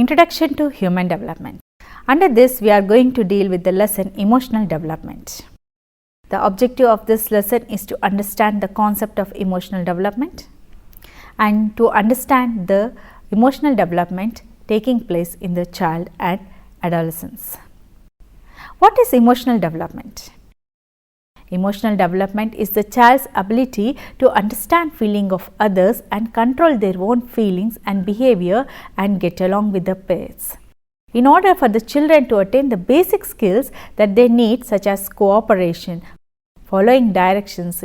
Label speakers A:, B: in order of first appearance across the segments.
A: Introduction to Human Development. Under this, we are going to deal with the lesson Emotional Development. The objective of this lesson is to understand the concept of emotional development and to understand the emotional development taking place in the child and adolescence. What is emotional development? Emotional development is the child's ability to understand feeling of others and control their own feelings and behavior and get along with the peers. In order for the children to attain the basic skills that they need, such as cooperation, following directions,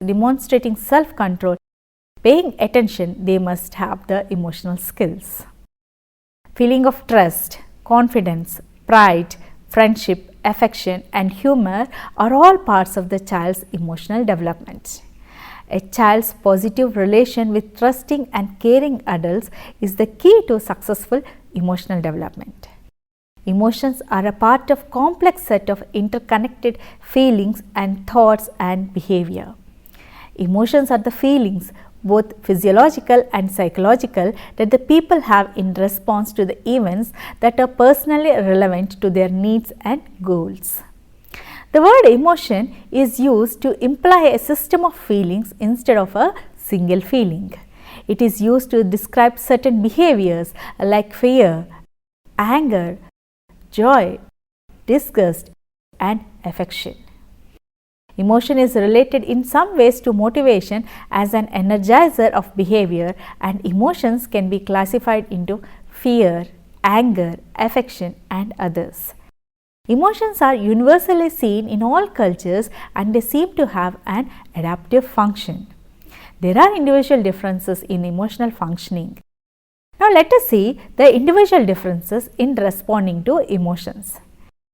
A: demonstrating self-control, paying attention, they must have the emotional skills. Feeling of trust, confidence, pride, friendship, affection and humor are all parts of the child's emotional development. A child's positive relation with trusting and caring adults is the key to successful emotional development. Emotions are a part of complex set of interconnected feelings and thoughts and behavior. Emotions are the feelings, both physiological and psychological, that the people have in response to the events that are personally relevant to their needs and goals. The word emotion is used to imply a system of feelings instead of a single feeling. It is used to describe certain behaviors like fear, anger, joy, disgust and affection. Emotion is related in some ways to motivation as an energizer of behavior, and emotions can be classified into fear, anger, affection and others. Emotions are universally seen in all cultures and they seem to have an adaptive function. There are individual differences in emotional functioning. Now let us see the individual differences in responding to emotions.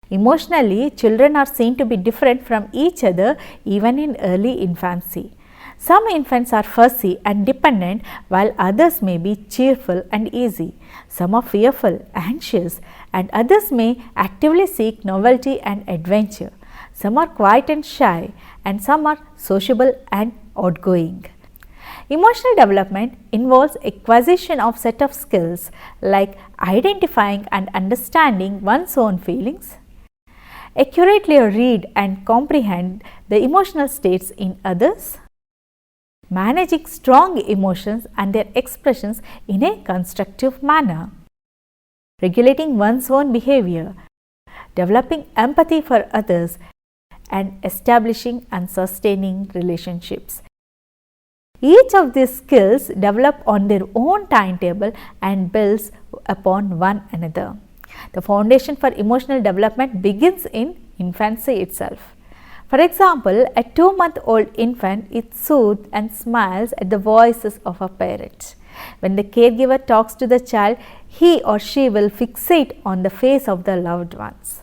A: Emotionally, children are seen to be different from each other even in early infancy. Some infants are fussy and dependent, while others may be cheerful and easy. Some are fearful, anxious, and others may actively seek novelty and adventure. Some are quiet and shy, and some are sociable and outgoing. Emotional development involves acquisition of set of skills like identifying and understanding one's own feelings, accurately read and comprehend the emotional states in others, managing strong emotions and their expressions in a constructive manner, regulating one's own behavior, developing empathy for others, and establishing and sustaining relationships. Each of these skills develop on their own timetable and builds upon one another. The foundation for emotional development begins in infancy itself. For example, a 2-month-old infant is soothed and smiles at the voices of a parent. When the caregiver talks to the child, he or she will fixate on the face of the loved ones.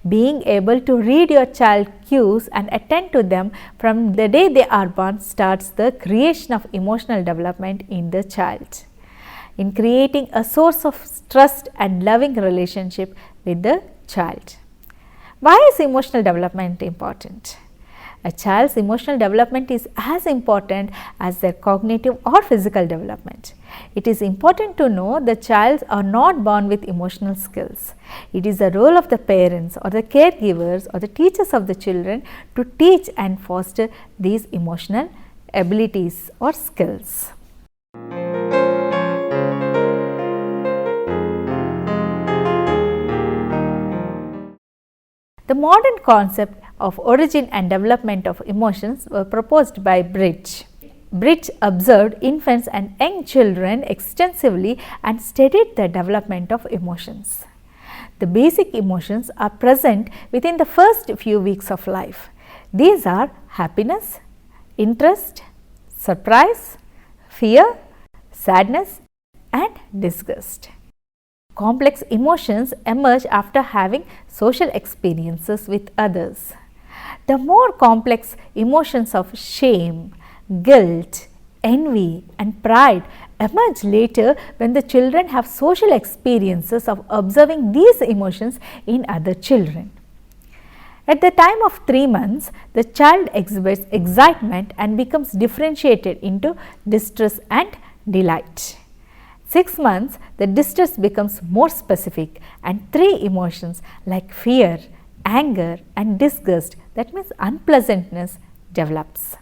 A: Being able to read your child's cues and attend to them from the day they are born starts the creation of emotional development in the child, in creating a source of trust and loving relationship with the child. Why is emotional development important? A child's emotional development is as important as their cognitive or physical development. It is important to know the child are not born with emotional skills. It is the role of the parents or the caregivers or the teachers of the children to teach and foster these emotional abilities or skills. The modern concept of origin and development of emotions were proposed by Bridge. Bridge observed infants and young children extensively and studied the development of emotions. The basic emotions are present within the first few weeks of life. These are happiness, interest, surprise, fear, sadness, and disgust. Complex emotions emerge after having social experiences with others. The more complex emotions of shame, guilt, envy and pride emerge later when the children have social experiences of observing these emotions in other children. At the time of 3 months, the child exhibits excitement and becomes differentiated into distress and delight. 6 months, the distress becomes more specific and 3 emotions like fear, anger and disgust, that means unpleasantness, develops.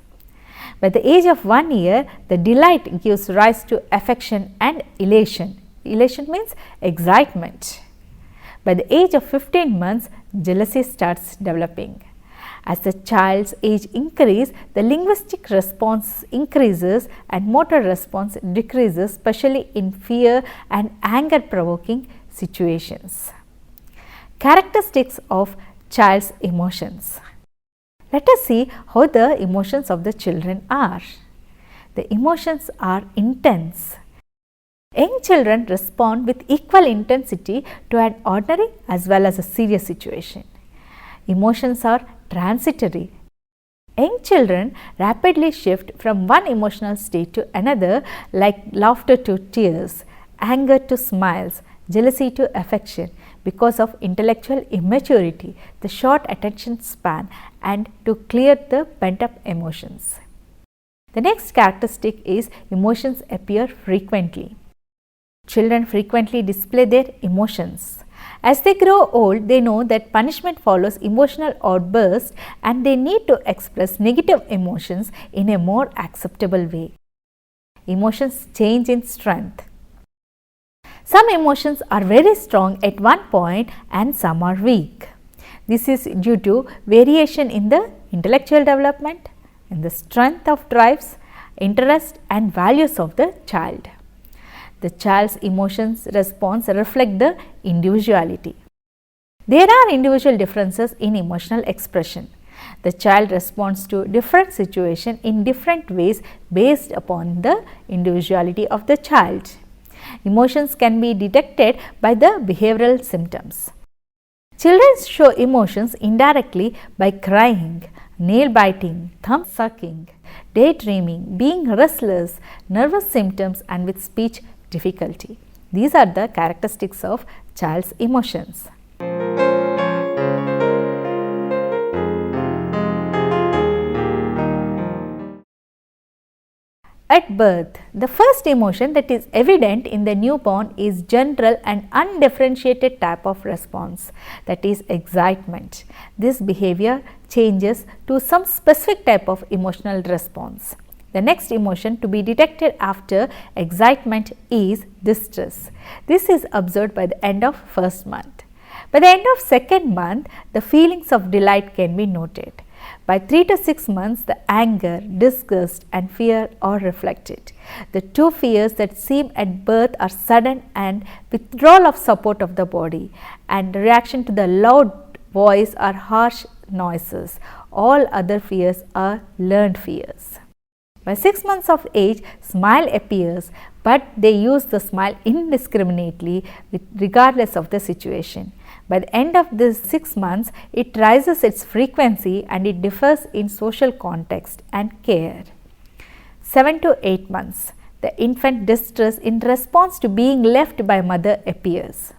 A: By the age of 1 year, the delight gives rise to affection and elation. Elation means excitement. By the age of 15 months, jealousy starts developing. As the child's age increases, the linguistic response increases and motor response decreases, especially in fear and anger provoking situations. Characteristics of child's emotions. Let us see how the emotions of the children are. The emotions are intense. Young children respond with equal intensity to an ordinary as well as a serious situation. Emotions are transitory. Young children rapidly shift from one emotional state to another, like laughter to tears, anger to smiles, jealousy to affection, because of intellectual immaturity, the short attention span, and to clear the pent up emotions. The next characteristic is emotions appear frequently. Children frequently display their emotions. As they grow old, they know that punishment follows emotional outbursts and they need to express negative emotions in a more acceptable way. Emotions change in strength. Some emotions are very strong at one point and some are weak. This is due to variation in the intellectual development, in the strength of drives, interest and values of the child. The child's emotions response reflect the individuality. There are individual differences in emotional expression. The child responds to different situations in different ways based upon the individuality of the child. Emotions can be detected by the behavioral symptoms. Children show emotions indirectly by crying, nail biting, thumb sucking, daydreaming, being restless, nervous symptoms and with speech difficulty. These are the characteristics of child's emotions. At birth, the first emotion that is evident in the newborn is general and undifferentiated type of response, that is excitement. This behavior changes to some specific type of emotional response. The next emotion to be detected after excitement is distress. This is observed by the end of first month. By the end of second month, the feelings of delight can be noted. By 3 to 6 months, the anger, disgust and fear are reflected. The two fears that seem at birth are sudden and withdrawal of support of the body, and reaction to the loud voice or harsh noises. All other fears are learned fears. By 6 months of age, smile appears, but they use the smile indiscriminately regardless of the situation. By the end of this 6 months, it rises its frequency and it differs in social context and care. 7 to 8 months, the infant distress in response to being left by mother appears.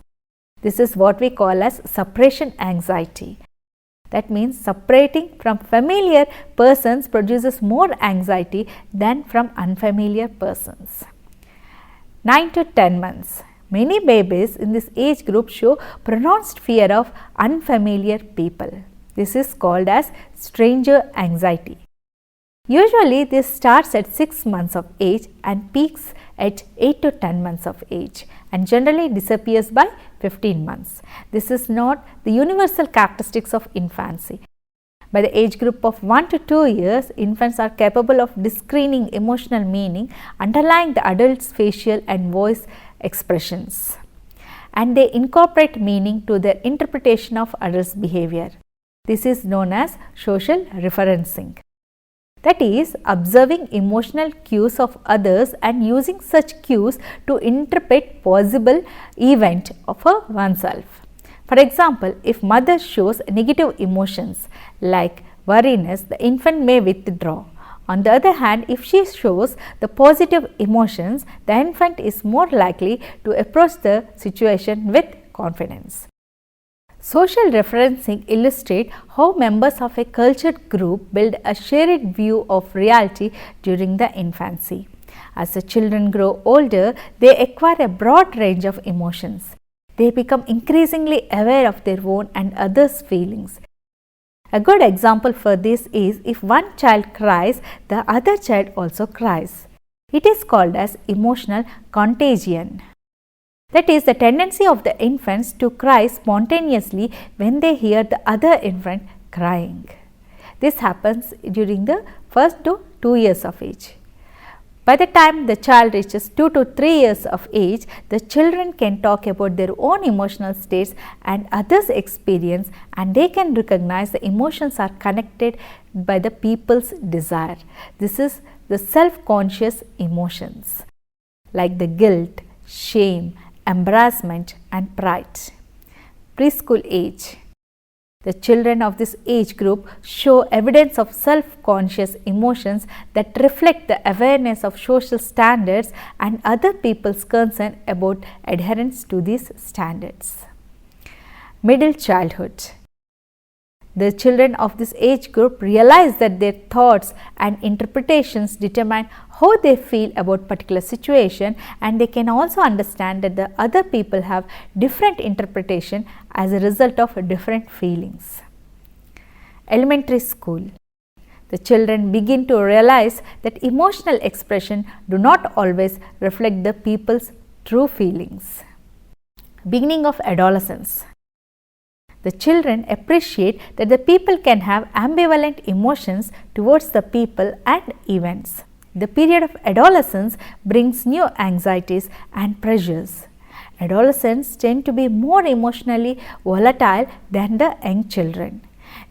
A: This is what we call as separation anxiety. That means separating from familiar persons produces more anxiety than from unfamiliar persons. 9 to 10 months. Many babies in this age group show pronounced fear of unfamiliar people. This is called as stranger anxiety. Usually this starts at 6 months of age and peaks at 8 to 10 months of age and generally disappears by 15 months. This is not the universal characteristics of infancy. By the age group of 1 to 2 years, infants are capable of discerning emotional meaning underlying the adult's facial and voice expressions, and they incorporate meaning to their interpretation of adults' behavior. This is known as social referencing. That is, observing emotional cues of others and using such cues to interpret possible event for oneself. For example, if mother shows negative emotions like worriness, the infant may withdraw. On the other hand, if she shows the positive emotions, the infant is more likely to approach the situation with confidence. Social referencing illustrates how members of a cultured group build a shared view of reality during the infancy. As the children grow older, they acquire a broad range of emotions. They become increasingly aware of their own and others' feelings. A good example for this is if one child cries, the other child also cries. It is called as emotional contagion. That is the tendency of the infants to cry spontaneously when they hear the other infant crying. This happens during the first to 2 years of age. By the time the child reaches 2 to 3 years of age, the children can talk about their own emotional states and others' experience, and they can recognize the emotions are connected by the people's desire. This is the self-conscious emotions like the guilt, shame, embarrassment and pride. Preschool age. The children of this age group show evidence of self-conscious emotions that reflect the awareness of social standards and other people's concern about adherence to these standards. Middle childhood. The children of this age group realize that their thoughts and interpretations determine how they feel about particular situation, and they can also understand that the other people have different interpretation as a result of different feelings. Elementary school. The children begin to realize that emotional expression do not always reflect the people's true feelings. Beginning of adolescence. The children appreciate that the people can have ambivalent emotions towards the people and events. The period of adolescence brings new anxieties and pressures. Adolescents tend to be more emotionally volatile than the young children.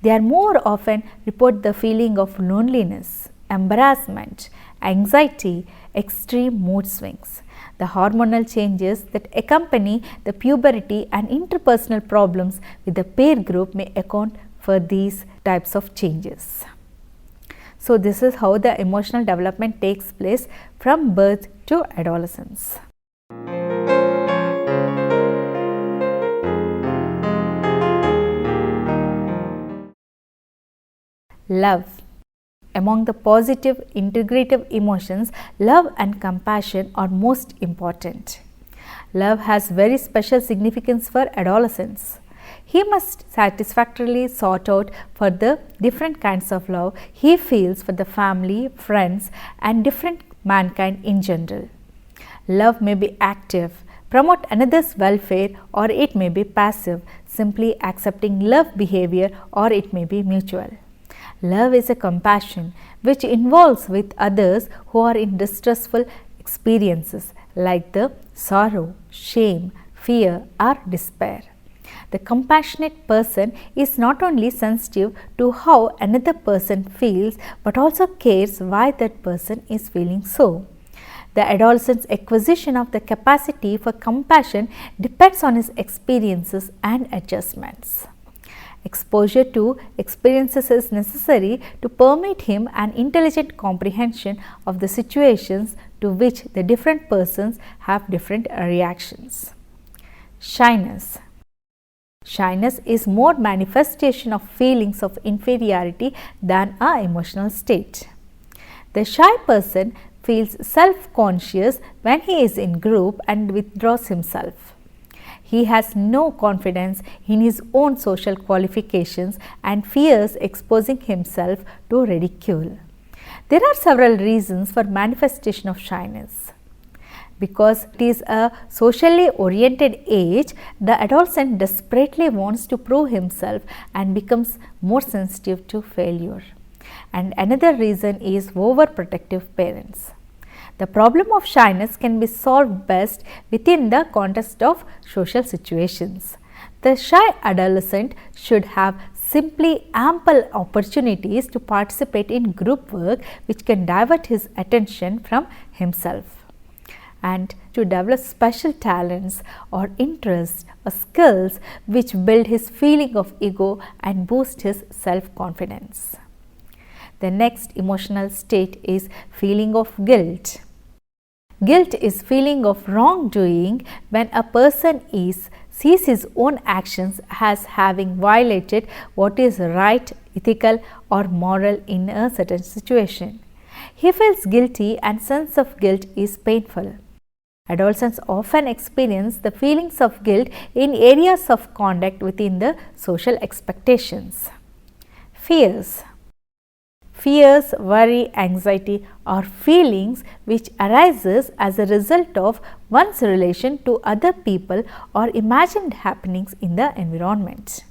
A: They are more often report the feeling of loneliness, embarrassment, anxiety, extreme mood swings. The hormonal changes that accompany the puberty and interpersonal problems with the peer group may account for these types of changes. So, this is how the emotional development takes place from birth to adolescence. Love. Among the positive integrative emotions, love and compassion are most important. Love has very special significance for adolescents. He must satisfactorily sort out for the different kinds of love he feels for the family, friends and different mankind in general. Love may be active, promote another's welfare, or it may be passive, simply accepting love behavior, or it may be mutual. Love is a compassion which involves with others who are in distressful experiences like the sorrow, shame, fear or despair. The compassionate person is not only sensitive to how another person feels but also cares why that person is feeling so. The adolescent's acquisition of the capacity for compassion depends on his experiences and adjustments. Exposure to experiences is necessary to permit him an intelligent comprehension of the situations to which the different persons have different reactions. Shyness. Shyness is more manifestation of feelings of inferiority than an emotional state. The shy person feels self-conscious when he is in group and withdraws himself. He has no confidence in his own social qualifications and fears exposing himself to ridicule. There are several reasons for manifestation of shyness. Because it is a socially oriented age, the adolescent desperately wants to prove himself and becomes more sensitive to failure. And another reason is overprotective parents. The problem of shyness can be solved best within the context of social situations. The shy adolescent should have simply ample opportunities to participate in group work which can divert his attention from himself, and to develop special talents or interests or skills which build his feeling of ego and boost his self-confidence. The next emotional state is feeling of guilt. Guilt is feeling of wrongdoing when a person sees his own actions as having violated what is right, ethical or moral in a certain situation. He feels guilty and sense of guilt is painful. Adolescents often experience the feelings of guilt in areas of conduct within the social expectations. Fears. Fears, worry, anxiety are feelings which arises as a result of one's relation to other people or imagined happenings in the environment.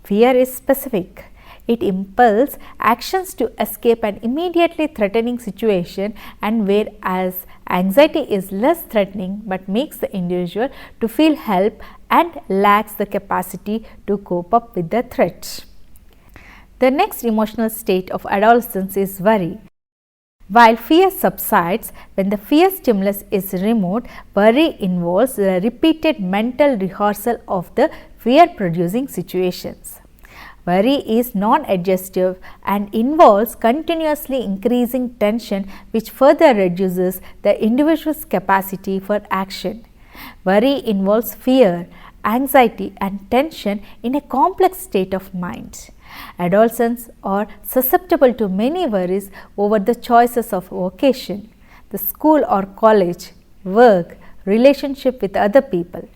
A: Fear is specific. It impels actions to escape an immediately threatening situation, and whereas anxiety is less threatening but makes the individual to feel help and lacks the capacity to cope up with the threat. The next emotional state of adolescence is worry. While fear subsides when the fear stimulus is removed, worry involves the repeated mental rehearsal of the fear-producing situations. Worry is non-adjustive and involves continuously increasing tension, which further reduces the individual's capacity for action. Worry involves fear, anxiety and tension in a complex state of mind. Adolescents are susceptible to many worries over the choices of vocation, the school or college, work, relationship with other people.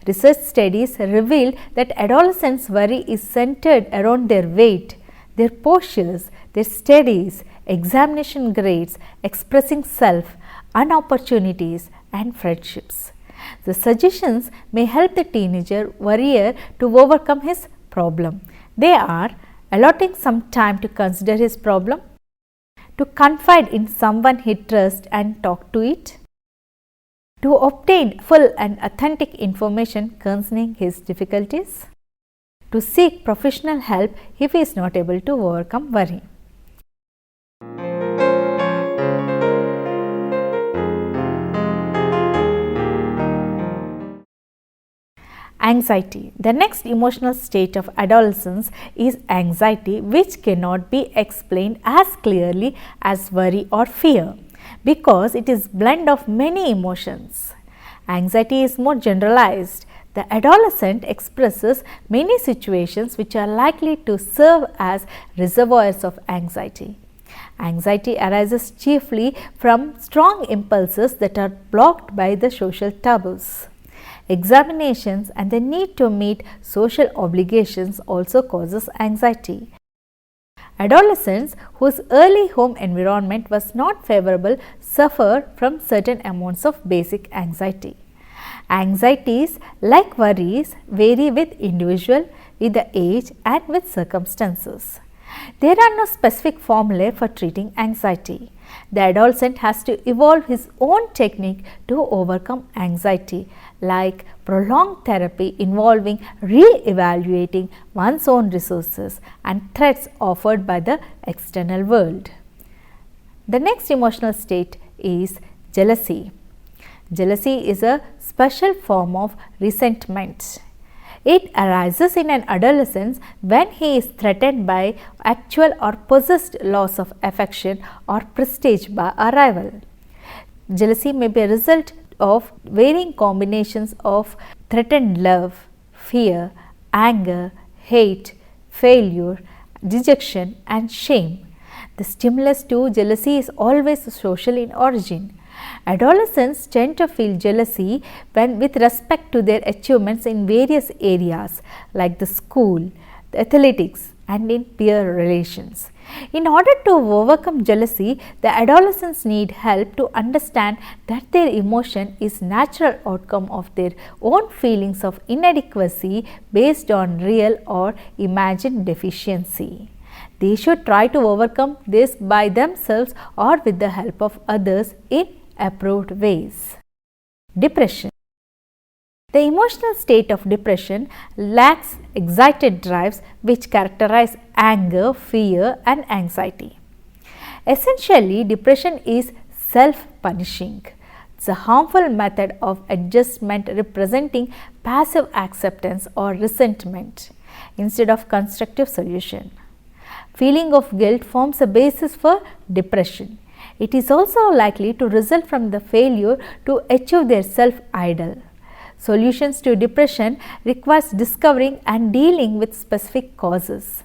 A: Research studies reveal that adolescents' worry is centered around their weight, their postures, their studies, examination grades, expressing self, opportunities and friendships. The suggestions may help the teenager worrier to overcome his problem. They are allotting some time to consider his problem, to confide in someone he trusts and talk to it, to obtain full and authentic information concerning his difficulties, to seek professional help if he is not able to overcome worry. Anxiety. The next emotional state of adolescence is anxiety, which cannot be explained as clearly as worry or fear, because it is blend of many emotions. Anxiety is more generalized. The adolescent expresses many situations which are likely to serve as reservoirs of anxiety. Anxiety arises chiefly from strong impulses that are blocked by the social taboos. Examinations and the need to meet social obligations also causes anxiety. Adolescents whose early home environment was not favorable suffer from certain amounts of basic anxiety. Anxieties, like worries, vary with individual, with the age and with circumstances. There are no specific formulae for treating anxiety. The adolescent has to evolve his own technique to overcome anxiety, like prolonged therapy involving re-evaluating one's own resources and threats offered by the external world. The next emotional state is jealousy. Jealousy is a special form of resentment. It arises in an adolescent when he is threatened by actual or possessed loss of affection or prestige by a rival. Jealousy may be a result of varying combinations of threatened love, fear, anger, hate, failure, dejection and shame. The stimulus to jealousy is always social in origin. Adolescents tend to feel jealousy when with respect to their achievements in various areas like the school, the athletics and in peer relations. In order to overcome jealousy, the adolescents need help to understand that their emotion is natural outcome of their own feelings of inadequacy based on real or imagined deficiency. They should try to overcome this by themselves or with the help of others in approved ways. Depression. The emotional state of depression lacks excited drives which characterize anger, fear and anxiety. Essentially, depression is self-punishing. It's a harmful method of adjustment representing passive acceptance or resentment instead of constructive solution. Feeling of guilt forms a basis for depression. It is also likely to result from the failure to achieve their self-ideal. Solutions to depression requires discovering and dealing with specific causes.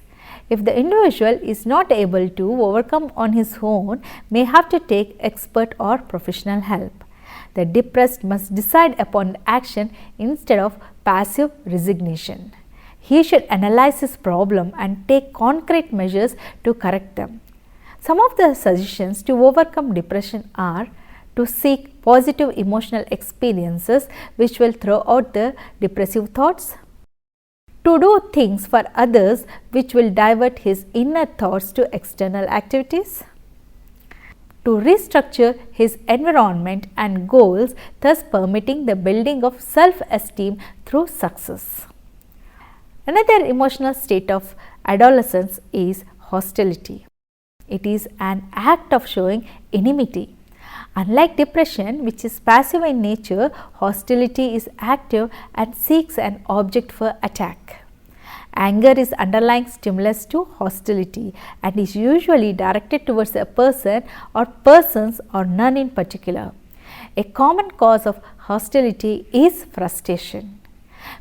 A: if the individual is not able to overcome on his own, may have to take expert or professional help. The depressed must decide upon action instead of passive resignation. He should analyze his problem and take concrete measures to correct them. Some of the suggestions to overcome depression are to seek positive emotional experiences which will throw out the depressive thoughts, to do things for others which will divert his inner thoughts to external activities, to restructure his environment and goals, thus permitting the building of self-esteem through success. Another emotional state of adolescence is hostility. It is an act of showing enmity. Unlike depression, which is passive in nature, hostility is active and seeks an object for attack. Anger is underlying stimulus to hostility and is usually directed towards a person or persons or none in particular. A common cause of hostility is frustration.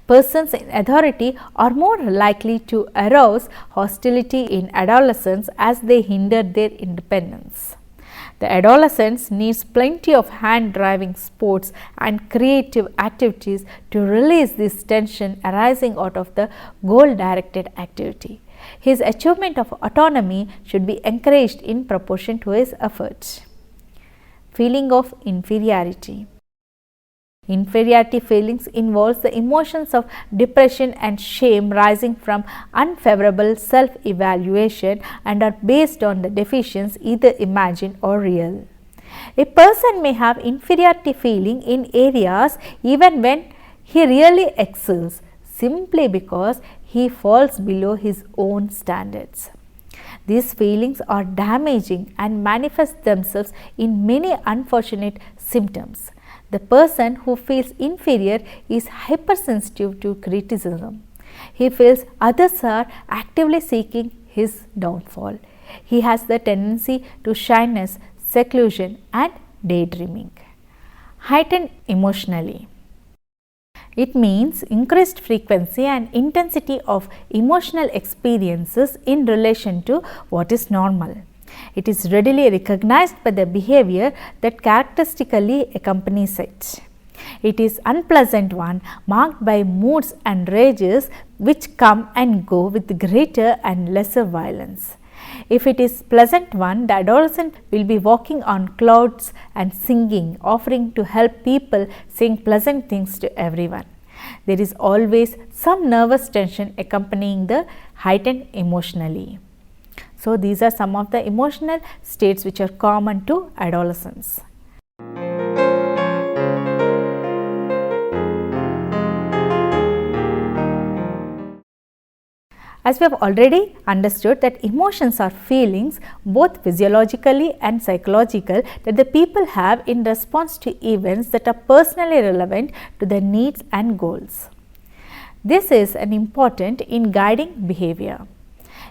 A: Persons in authority are more likely to arouse hostility in adolescence as they hinder their independence. The adolescents needs plenty of hand-driving sports and creative activities to release this tension arising out of the goal-directed activity. His achievement of autonomy should be encouraged in proportion to his efforts. Feeling of inferiority. Inferiority feelings involves the emotions of depression and shame rising from unfavorable self-evaluation and are based on the deficiencies either imagined or real. A person may have inferiority feeling in areas even when he really excels, simply because he falls below his own standards. These feelings are damaging and manifest themselves in many unfortunate symptoms. The person who feels inferior is hypersensitive to criticism. He feels others are actively seeking his downfall. He has the tendency to shyness, seclusion and daydreaming. Heightened emotionally. It means increased frequency and intensity of emotional experiences in relation to what is normal. It is readily recognized by the behavior that characteristically accompanies it. It is unpleasant one marked by moods and rages which come and go with greater and lesser violence. If it is pleasant one, the adolescent will be walking on clouds and singing, offering to help people, saying pleasant things to everyone. There is always some nervous tension accompanying the heightened emotionally. So, these are some of the emotional states which are common to adolescence. As we have already understood that emotions are feelings both physiologically and psychological that the people have in response to events that are personally relevant to their needs and goals. This is an important in guiding behavior.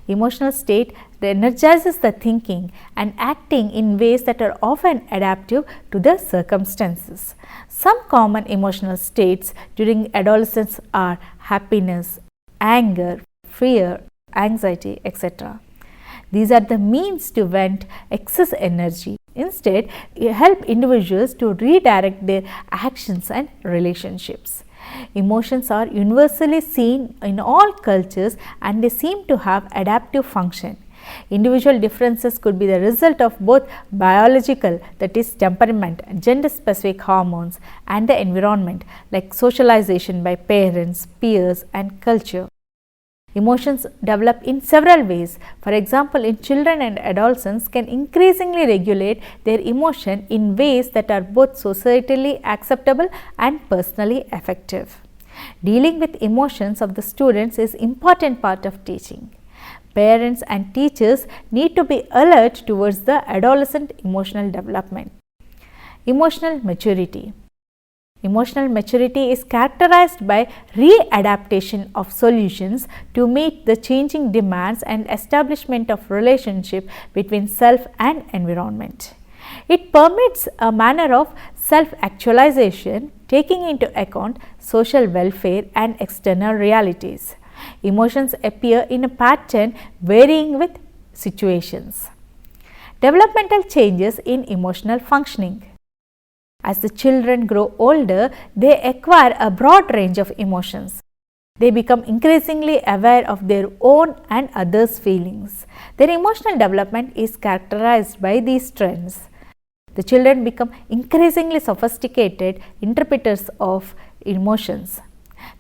A: Emotional state energizes the thinking and acting in ways that are often adaptive to the circumstances. Some common emotional states during adolescence are happiness, anger, fear, anxiety, etc. These are the means to vent excess energy. Instead, help individuals to redirect their actions and relationships. Emotions are universally seen in all cultures and they seem to have adaptive function. Individual differences could be the result of both biological, that is temperament, gender specific hormones, and the environment like socialization by parents, peers and culture. Emotions develop in several ways. For example, in children and adolescents can increasingly regulate their emotion in ways that are both societally acceptable and personally effective. Dealing with emotions of the students is an important part of teaching. Parents and teachers need to be alert towards the adolescent emotional development. Emotional maturity. Emotional maturity is characterized by readaptation of solutions to meet the changing demands and establishment of relationship between self and environment. It permits a manner of self-actualization taking into account social welfare and external realities. Emotions appear in a pattern varying with situations. Developmental changes in emotional functioning. As the children grow older, they acquire a broad range of emotions. They become increasingly aware of their own and others' feelings. Their emotional development is characterized by these trends. The children become increasingly sophisticated interpreters of emotions.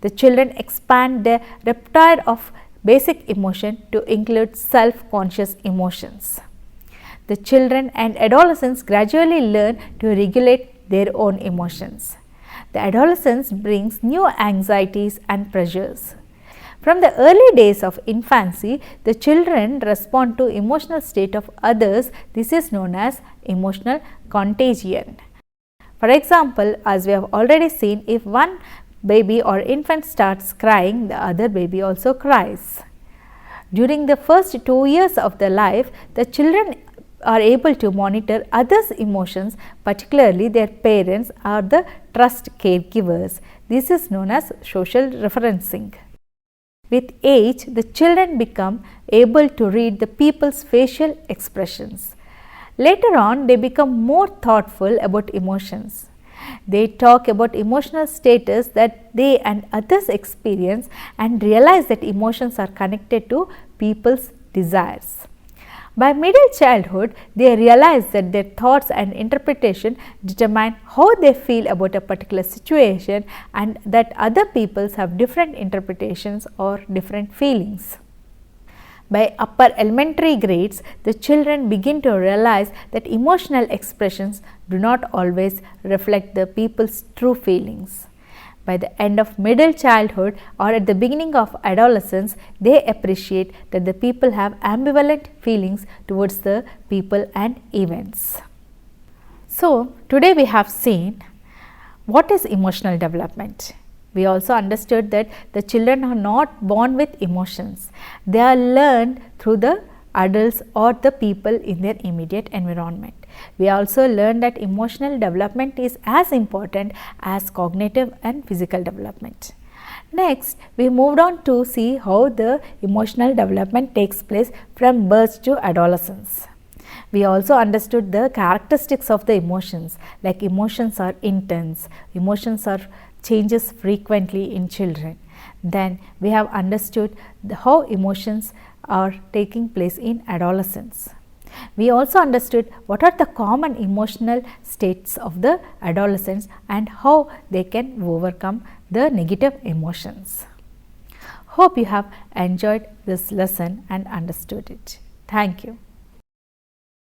A: The children expand their repertoire of basic emotion to include self-conscious emotions. The children and adolescents gradually learn to regulate their own emotions. The adolescence brings new anxieties and pressures. From the early days of infancy, the children respond to emotional state of others. This is known as emotional contagion. For example, as we have already seen, if one baby or infant starts crying, the other baby also cries. During the first 2 years of their life, the children are able to monitor others' emotions, particularly their parents or the trust caregivers. This is known as social referencing. With age, the children become able to read the people's facial expressions. Later on, they become more thoughtful about emotions. They talk about emotional status that they and others experience and realize that emotions are connected to people's desires. By middle childhood, they realize that their thoughts and interpretation determine how they feel about a particular situation and that other peoples have different interpretations or different feelings. By upper elementary grades, the children begin to realize that emotional expressions do not always reflect the people's true feelings. By the end of middle childhood or at the beginning of adolescence, they appreciate that the people have ambivalent feelings towards the people and events. So, today we have seen what is emotional development. We also understood that the children are not born with emotions. They are learned through the adults or the people in their immediate environment. We also learned that emotional development is as important as cognitive and physical development. Next, we moved on to see how the emotional development takes place from birth to adolescence. We also understood the characteristics of the emotions, like emotions are intense, emotions are changes frequently in children. Then we have understood how emotions are taking place in adolescence. We also understood what are the common emotional states of the adolescents and how they can overcome the negative emotions. Hope you have enjoyed this lesson and understood it. Thank you.